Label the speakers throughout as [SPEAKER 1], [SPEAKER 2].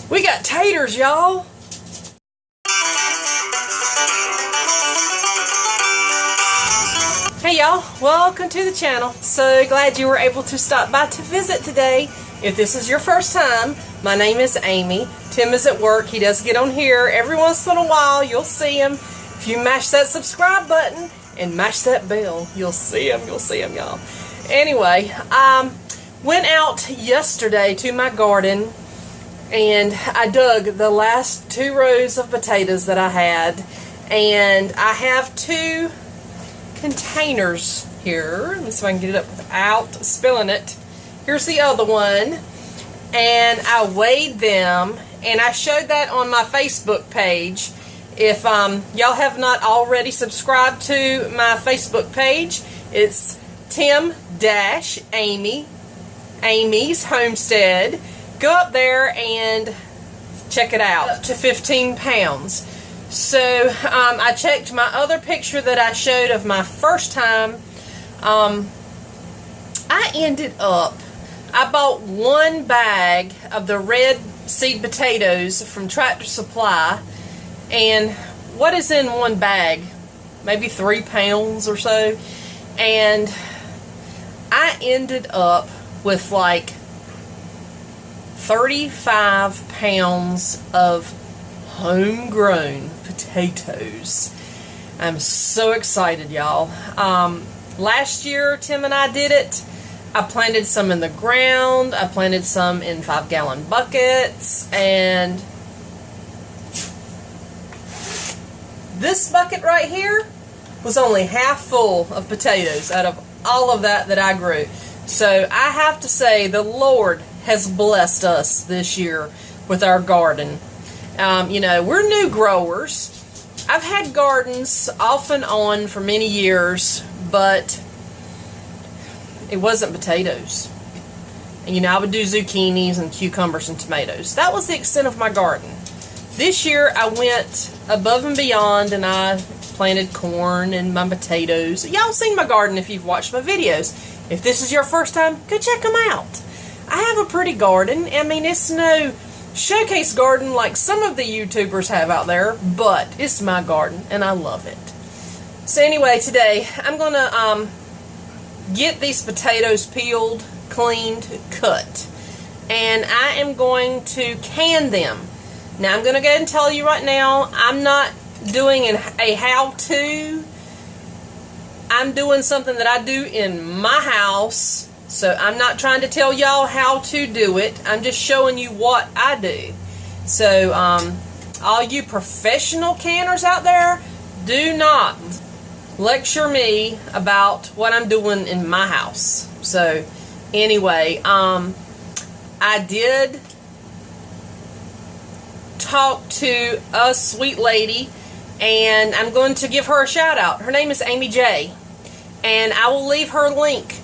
[SPEAKER 1] We got taters, y'all. Hey y'all, welcome to the channel. So glad you were able to stop by to visit today. If this is your first time, my name is Amy. Tim is at work. He does get on here every once in a while. You'll see him. If you mash that subscribe button and mash that bell, you'll see him. You'll see him, y'all. Anyway, went out yesterday to my garden and I dug the last 2 rows of potatoes that I had, and I have 2 containers here. Let me see if I can get it up without spilling it. Here's the other one, and I weighed them, and I showed that on my Facebook page. If y'all have not already subscribed to my Facebook page, it's Amy's Homestead. Go up there and check it out. Up to 15 pounds. So I checked my other picture that I showed of my first time. I ended up, I bought 1 bag of the red seed potatoes from Tractor Supply, and what is in 1 bag? Maybe 3 pounds or so, and I ended up with like 35 pounds of homegrown potatoes. I'm so excited, y'all. Last year, Tim and I did it. I planted some in the ground. I planted some in 5-gallon buckets. And this bucket right here was only half full of potatoes out of all of that I grew. So I have to say the Lord has blessed us this year with our garden. You know, we're new growers. I've had gardens off and on for many years, but it wasn't potatoes. And, you know, I would do zucchinis and cucumbers and tomatoes. That was the extent of my garden. This year I went above and beyond, and I planted corn and my potatoes. Y'all seen my garden if you've watched my videos. If this is your first time, go check them out. I have a pretty garden. I mean, it's no showcase garden like some of the YouTubers have out there, but it's my garden and I love it. So anyway, today I'm gonna get these potatoes peeled, cleaned, cut, and I am going to can them. Now I'm gonna go ahead and tell you right now, I'm not doing a how-to. I'm doing something that I do in my house. So I'm not trying to tell y'all how to do it. I'm just showing you what I do. So all you professional canners out there, do not lecture me about what I'm doing in my house. So anyway, I did talk to a sweet lady, and I'm going to give her a shout out. Her name is Amy J, and I will leave her link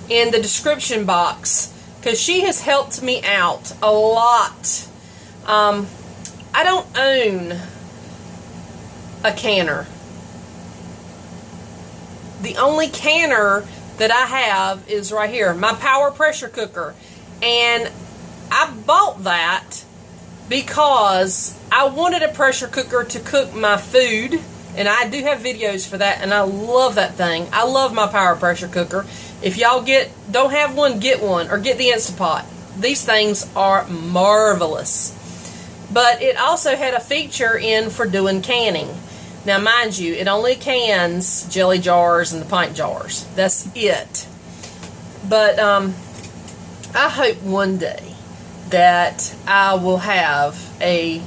[SPEAKER 1] in the description box because she has helped me out a lot. I don't own a canner. The only canner that I have is right here, my power pressure cooker, and I bought that because I wanted a pressure cooker to cook my food, and I do have videos for that, and I love that thing. I love my power pressure cooker. If y'all don't have one, get one, or get the Instapot. These things are marvelous. But it also had a feature in for doing canning. Now mind you, it only cans jelly jars and the pint jars. That's it. But I hope one day that I will have a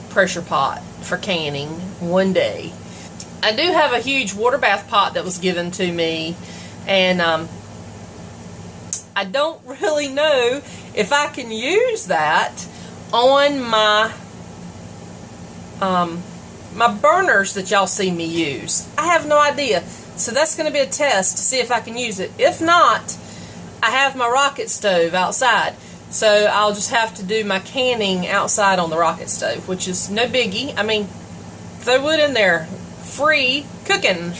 [SPEAKER 1] pressure pot for canning one day. I do have a huge water bath pot that was given to me, and I don't really know if I can use that on my my burners that y'all see me use. I have no idea. So that's going to be a test to see if I can use it. If not, I have my rocket stove outside. So I'll just have to do my canning outside on the rocket stove, which is no biggie. I mean, throw wood in there. Free cooking.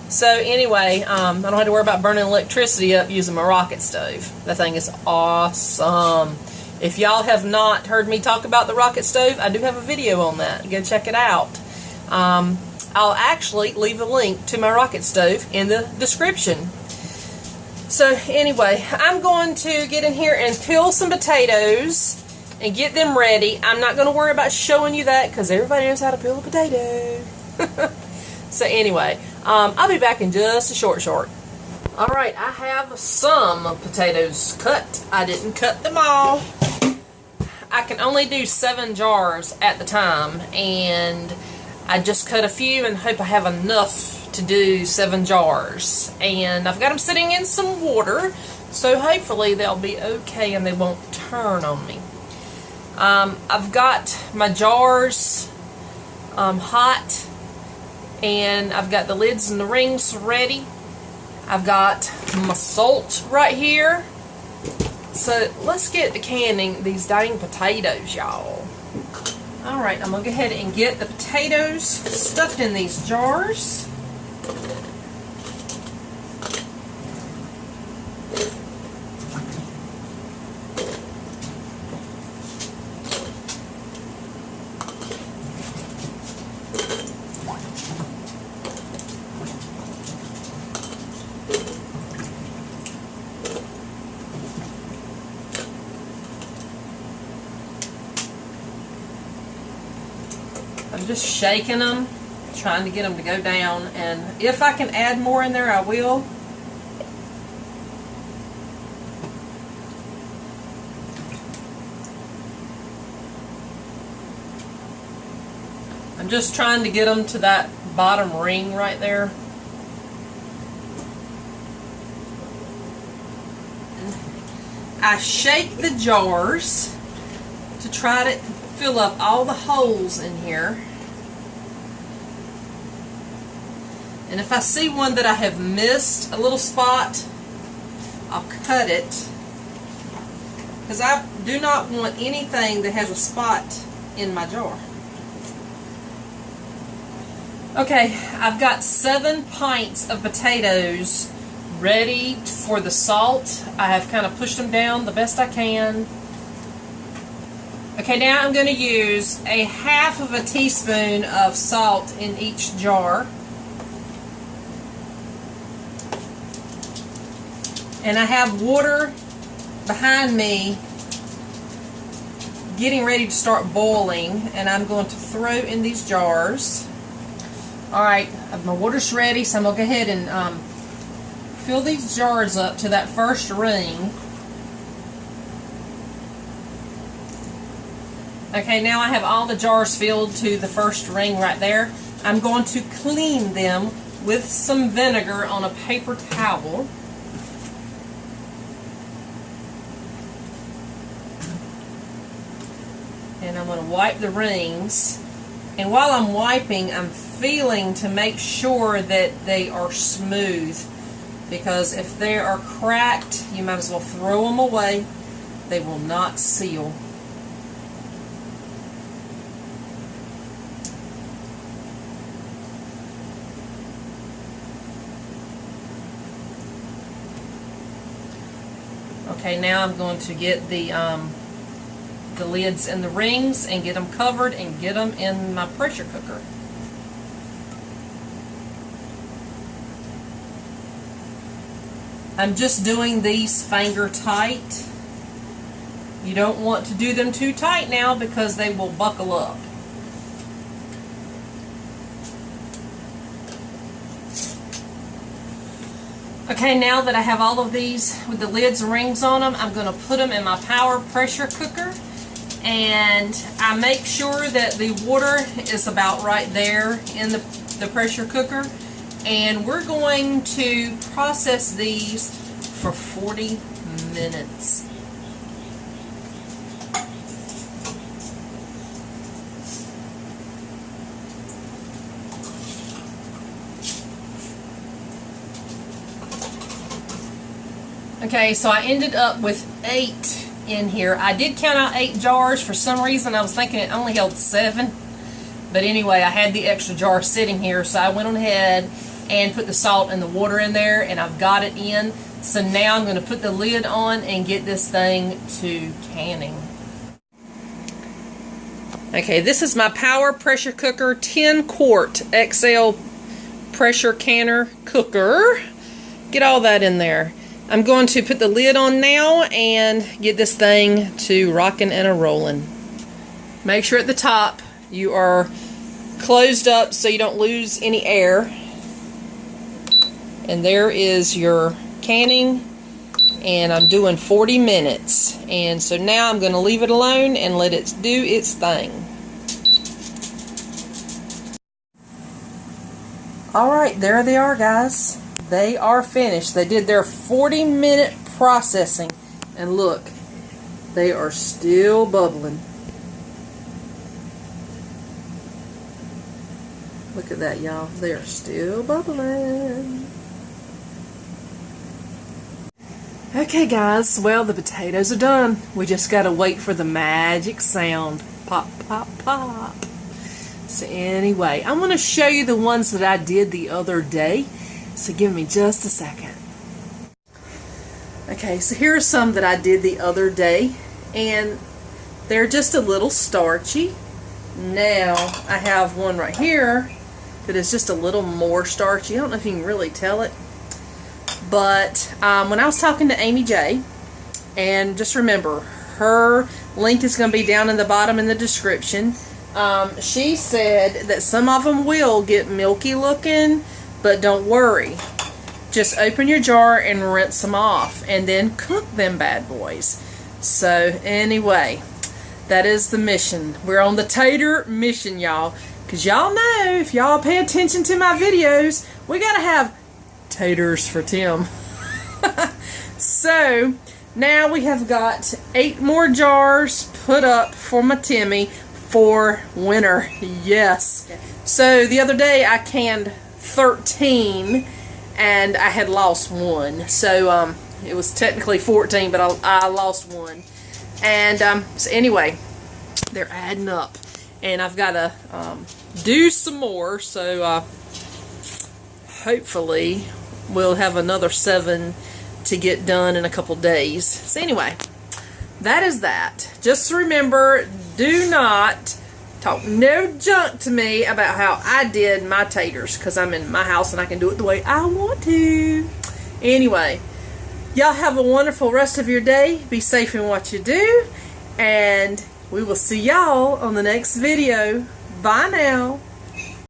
[SPEAKER 1] So anyway, I don't have to worry about burning electricity up using my rocket stove. That thing is awesome. If y'all have not heard me talk about the rocket stove, I do have a video on that. Go check it out. I'll actually leave a link to my rocket stove in the description. So anyway, I'm going to get in here and peel some potatoes and get them ready. I'm not going to worry about showing you that because everybody knows how to peel a potato. So anyway, I'll be back in just a short. Alright, I have some potatoes cut. I didn't cut them all. I can only do 7 jars at the time, and I just cut a few and hope I have enough to do 7 jars. And I've got them sitting in some water, so hopefully they'll be okay and they won't turn on me. I've got my jars hot, and I've got the lids and the rings ready. I've got my salt right here. So let's get to canning these dang potatoes, y'all. Alright, I'm going to go ahead and get the potatoes stuffed in these jars. I'm just shaking them, trying to get them to go down, and if I can add more in there, I will. I'm just trying to get them to that bottom ring right there. I shake the jars to try to fill up all the holes in here. And if I see one that I have missed, a little spot, I'll cut it. Because I do not want anything that has a spot in my jar. Okay, I've got 7 pints of potatoes ready for the salt. I have kind of pushed them down the best I can. Okay, now I'm going to use a half of a teaspoon of salt in each jar. And I have water behind me getting ready to start boiling, and I'm going to throw in these jars. Alright, my water's ready, so I'm going to go ahead and fill these jars up to that first ring. Okay, now I have all the jars filled to the first ring right there. I'm going to clean them with some vinegar on a paper towel. And I'm going to wipe the rings. And while I'm wiping, I'm feeling to make sure that they are smooth. Because if they are cracked, you might as well throw them away. They will not seal. Okay, now I'm going to get the lids and the rings and get them covered and get them in my pressure cooker. I'm just doing these finger tight. You don't want to do them too tight now because they will buckle up. Okay, now that I have all of these with the lids and rings on them, I'm going to put them in my power pressure cooker. And I make sure that the water is about right there in the pressure cooker. And we're going to process these for 40 minutes. Okay, so I ended up with 8 in here. I did count out 8 jars. For some reason, I was thinking it only held 7. But anyway, I had the extra jar sitting here, so I went on ahead and put the salt and the water in there, and I've got it in. So now I'm going to put the lid on and get this thing to canning. Okay, this is my Power Pressure Cooker 10-quart XL pressure canner cooker. Get all that in there. I'm going to put the lid on now and get this thing to rocking and a-rolling. Make sure at the top you are closed up so you don't lose any air. And there is your canning, and I'm doing 40 minutes. And so now I'm going to leave it alone and let it do its thing. Alright, there they are, guys. They are finished. They did their 40-minute processing. And look, they are still bubbling. Look at that, y'all. They are still bubbling. Okay, guys. Well, the potatoes are done. We just got to wait for the magic sound. Pop, pop, pop. So anyway, I'm going to show you the ones that I did the other day. So give me just a second. Okay, so here are some that I did the other day. And they're just a little starchy. Now, I have one right here that is just a little more starchy. I don't know if you can really tell it. But when I was talking to Amy J, and just remember, her link is going to be down in the bottom in the description. She said that some of them will get milky looking, but don't worry. Just open your jar and rinse them off, and then cook them bad boys. So anyway, that is the mission. We're on the Tater mission, y'all. Because y'all know, if y'all pay attention to my videos, we got to have taters for Tim. So, now we have got 8 more jars put up for my Timmy for winter. Yes. So, the other day I canned 13 and I had lost 1. So, it was technically 14, but I lost 1. And, so anyway, they're adding up. And I've got to do some more, so hopefully we'll have another 7 to get done in a couple days. So anyway, that is that. Just remember, do not talk no junk to me about how I did my taters, because I'm in my house and I can do it the way I want to. Anyway, y'all have a wonderful rest of your day. Be safe in what you do, and we will see y'all on the next video. Bye now.